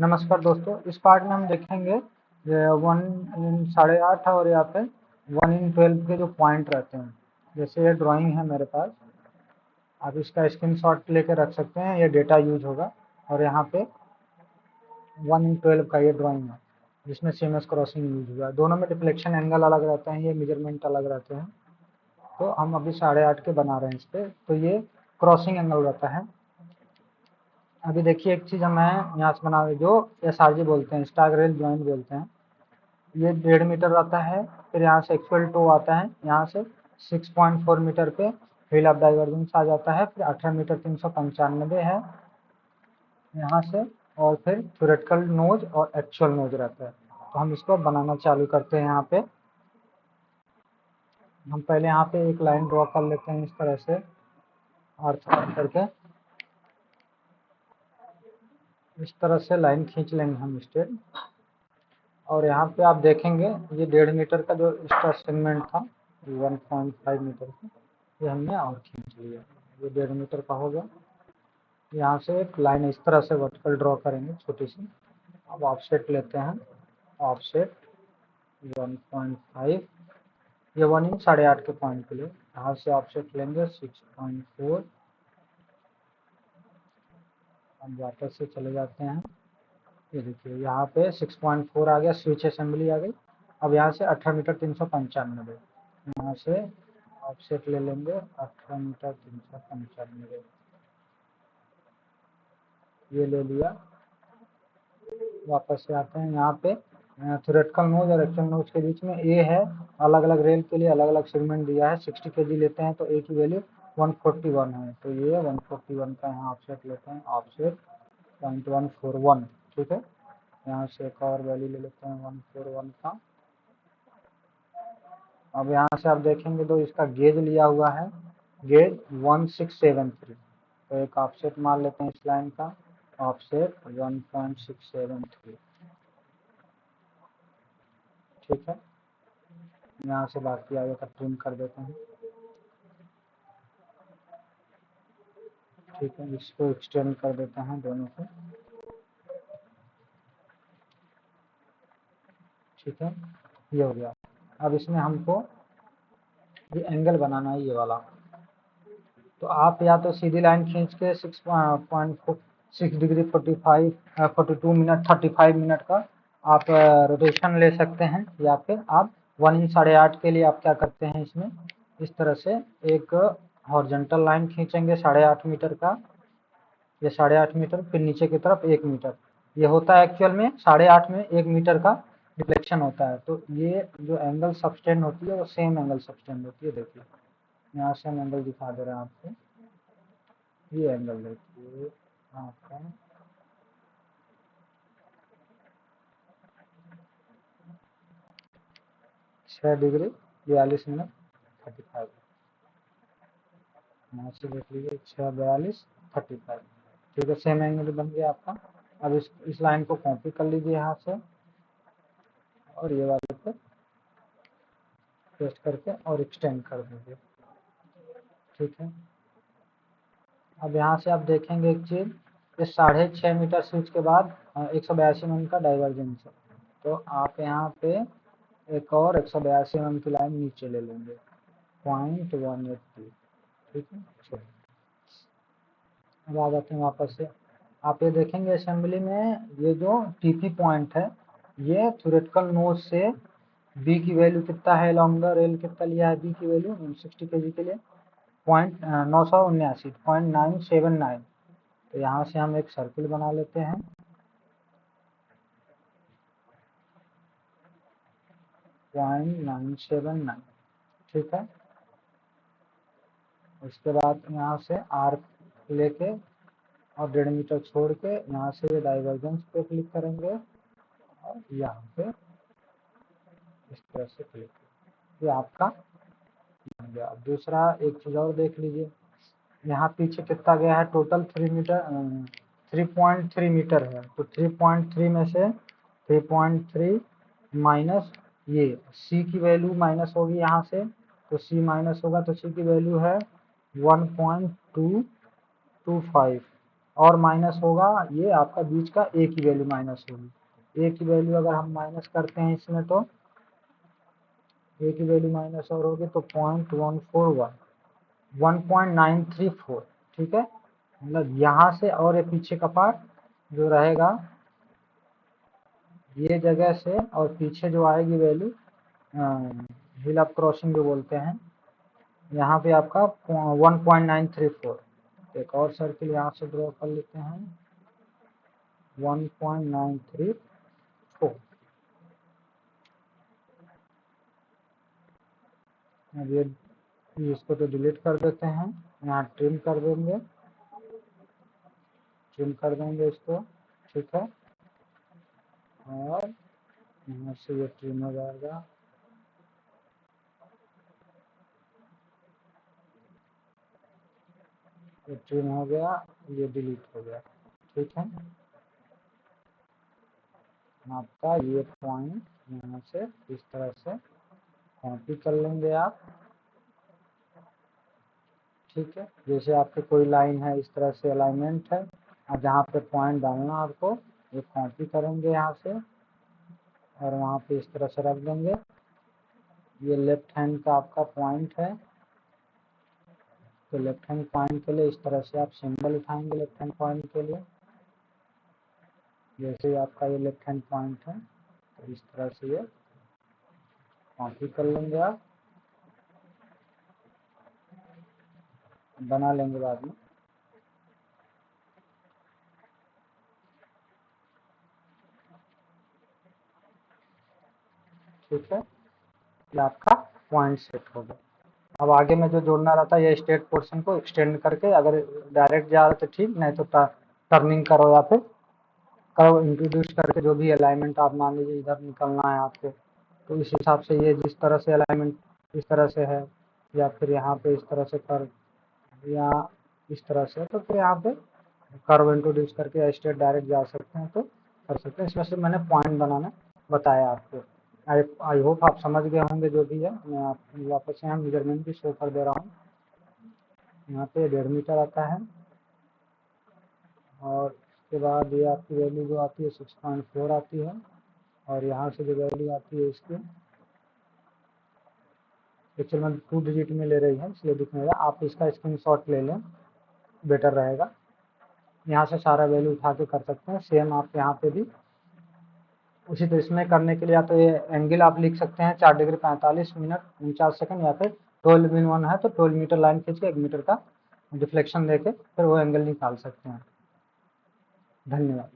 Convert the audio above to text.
नमस्कार दोस्तों, इस पार्ट में हम देखेंगे 1/8 और यहाँ पे 1/12 के जो पॉइंट रहते हैं। जैसे ये ड्राइंग है मेरे पास, आप इसका स्क्रीनशॉट लेके रख सकते हैं, ये डेटा यूज होगा। और यहाँ पे 1/12 का ये ड्राइंग है जिसमें सीएमएस क्रॉसिंग यूज हुआ है। दोनों में डिफ्लेक्शन एंगल अलग रहते हैं, ये मेजरमेंट अलग रहते हैं। तो हम अभी 8.5 के बना रहे हैं इस पे, तो ये क्रॉसिंग एंगल रहता है। अभी देखिए एक चीज मैं यहाँ से बना जो एसआरजी बोलते हैं, स्टाग रेल जॉइंट बोलते हैं। ये 1.5 मीटर आता है। फिर यहाँ से एक्चुअल टो आता है, यहाँ से 6.4 मीटर पे व्हील ऑफ डाइवर्जेंस आ जाता है। फिर 18 मीटर 395 है यहाँ से। और फिर थ्योरेटिकल नोज और एक्चुअल नोज रहता है। तो हम इसको बनाना चालू करते हैं। यहाँ पे हम पहले यहाँ पे एक लाइन ड्रॉ कर लेते हैं इस तरह से अर्थ करके। इस तरह से लाइन खींच लेंगे हम स्ट्रेट। और यहाँ पे आप देखेंगे ये 1.5 मीटर का जो इसका सेगमेंट था 1.5 मीटर का, ये हमने और खींच लिया। ये 1.5 मीटर का हो गया। यहाँ से एक लाइन इस तरह से वर्टिकल ड्रॉ करेंगे छोटी सी। अब ऑफसेट लेते हैं, ऑफसेट 1.5, ये 1/8 के पॉइंट के लिए। यहाँ से ऑफसेट लेंगे 6.4। अब वापस से चले जाते हैं, ये देखिए यहाँ पे 6.4 आ गया, स्विच असेंबली आ गई। अब यहाँ से 18 मीटर 395, यहाँ से ऑफसेट ले लेंगे 18 मीटर 395, ये ले लिया। वापस से आते हैं यहाँ पे थ्योरेटिकल नोज और एक्चुअल नोज के बीच में ए है। अलग अलग रेल के लिए अलग अलग सेगमेंट दिया है। 60 kg लेते हैं तो ए की वैल्यू 141 है, तो ये 141 का यहाँ ऑफसेट लेते हैं, ऑफसेट 0.141। ठीक है, यहाँ से एक और वैल्यू ले लेते हैं 141 का। अब यहाँ से आप देखेंगे तो इसका गेज लिया हुआ है, गेज 1673। तो एक ऑफसेट मार लेते हैं इस लाइन का, ऑफसेट 1.673। ठीक है, यहाँ से बाकी आगे का ट्रिम कर देते हैं। ठीक है, इसको एक्सटेंड कर देते हैं दोनों को। ठीक है, ये हो गया। अब इसमें हमको ये एंगल बनाना है, ये वाला। तो आप या तो सीधी लाइन खींच के 6 डिग्री 42 मिनट 35 मिनट का आप रोटेशन ले सकते हैं, या फिर आप 1/8 के लिए आप क्या करते हैं, इसमें इस तरह से एक हॉरिजॉन्टल लाइन खींचेंगे 8.5 मीटर का, ये 8.5 मीटर, फिर नीचे की तरफ 1 मीटर। ये होता है एक्चुअल में 8.5 में 1 मीटर का डिफ्लेक्शन होता है। तो ये जो एंगल सब्सटेंड होती है वो सेम एंगल सब्सटेंड होती है। देखिए यहाँ से हम एंगल दिखा दे रहे हैं आपको, ये एंगल देखिए आपका 6 डिग्री 42 मिनट 35। यहाँ से देख लीजिए 6:42:35। ठीक है, सेम एंगल बन गया आपका। अब इस लाइन को कॉपी कर लीजिए यहाँ से, और ये वाले पे पेस्ट करके और एक्सटेंड कर दीजिए। ठीक है, अब यहाँ से आप देखेंगे एक चीज, इस 6.5 मीटर स्विच के बाद 182 mm का डाइवर्जेंस है। तो आप यहाँ पे एक और 182 mm की लाइन नीचे ले लेंगे 0.183। ठीक है, चलिए अब आ जाते हैं वापस से। आप ये देखेंगे असेंबली में ये जो टीपी पॉइंट है, ये थ्योरेटिकल नोज से बी की वैल्यू कितना है, लॉन्गर रेल कितना लिया है बी की वैल्यू 60 kg के लिए 979.979। तो यहाँ से हम एक सर्किल बना लेते हैं, .979। ठीक है, उसके बाद यहाँ से आर्क लेके और 1.5 मीटर छोड़ के यहाँ से ये डाइवर्जेंस पे क्लिक करेंगे और यहाँ पे इस तरह से क्लिक, ये आपका बन गया। अब दूसरा एक चीज और देख लीजिए, यहाँ पीछे कितना गया है, टोटल 3.3 मीटर है। तो 3.3 में से 3.3 माइनस ये सी की वैल्यू माइनस होगी यहाँ से, तो सी माइनस होगा तो सी की वैल्यू है 1.225। और माइनस होगा ये आपका बीच का ए की वैल्यू माइनस होगी। ए की वैल्यू अगर हम माइनस करते हैं इसमें तो ए की वैल्यू माइनस और होगी तो 0.141 1.934, ठीक है। मतलब यहाँ से और ये पीछे का पार्ट जो रहेगा ये जगह से और पीछे जो आएगी वैल्यू हिल अप क्रॉसिंग जो बोलते हैं, यहाँ पे आपका 1.934। एक और सर्किल यहाँ से ड्रॉ कर लेते हैं 1.934। अब ये इसको तो डिलीट कर देते हैं, यहाँ ट्रिम कर देंगे, इसको, ठीक है। और यहाँ से ये ट्रिम हो जाएगा, ये ट्रिम हो गया, ये डिलीट हो गया, ठीक है। आपका ये पॉइंट यहाँ से इस तरह से कॉपी कर लेंगे आप, ठीक है। जैसे आपके कोई लाइन है इस तरह से अलाइनमेंट है और जहाँ पे पॉइंट डालना आपको ये कॉपी करेंगे यहाँ से और वहाँ पे इस तरह से रख देंगे। ये लेफ्ट हैंड का आपका पॉइंट है, तो लेफ्ट हैंड पॉइंट के लिए इस तरह से आप सिंबल उठाएंगे लेफ्ट हैंड पॉइंट के लिए। जैसे ही आपका ये लेफ्ट हैंड पॉइंट है तो इस तरह से ये कॉपी कर लेंगे, आप बना लेंगे बाद में, ठीक है। ये आपका पॉइंट सेट हो गया। अब आगे में जो जोड़ना रहता है ये स्टेट पोर्शन को एक्सटेंड करके, अगर डायरेक्ट जा रहा तो ठीक, नहीं तो टर्निंग करो या फिर करो इंट्रोड्यूस करके, जो भी अलाइनमेंट आप मान लीजिए इधर निकलना है आपको, तो इस हिसाब से ये जिस तरह से अलाइनमेंट इस तरह से है या फिर यहाँ पे इस तरह से कर या इस तरह से, तो फिर यहाँ पे कर्व इंट्रोड्यूस करके स्टेट डायरेक्ट जा सकते हैं तो कर सकते हैं। इसमें से मैंने पॉइंट बनाना बताया आपको। आई होप आप समझ गए होंगे जो भी है। मैं आप वापस यहाँ मेजरमेंट भी शो कर दे रहा हूँ। यहाँ पे 1.5 मीटर आता है और उसके बाद ये आपकी वैल्यू जो आती है 6.4 आती है और यहाँ से जो वैल्यू आती है इसकी एक्चुअल में 2 डिजिट में ले रही है इसलिए दिख नहीं रहा, आप इसका स्क्रीनशॉट ले लें, बेटर रहेगा। यहाँ से सारा वैल्यू उठा के कर सकते हैं। सेम आप यहाँ पे भी उसी तो इसमें करने के लिए या तो ये एंगल आप लिख सकते हैं 4 डिग्री 45 मिनट 49 सेकंड, या फिर 12 है तो 12 मीटर लाइन खींच के 1 मीटर का डिफ्लेक्शन देके फिर वो एंगल निकाल सकते हैं। धन्यवाद।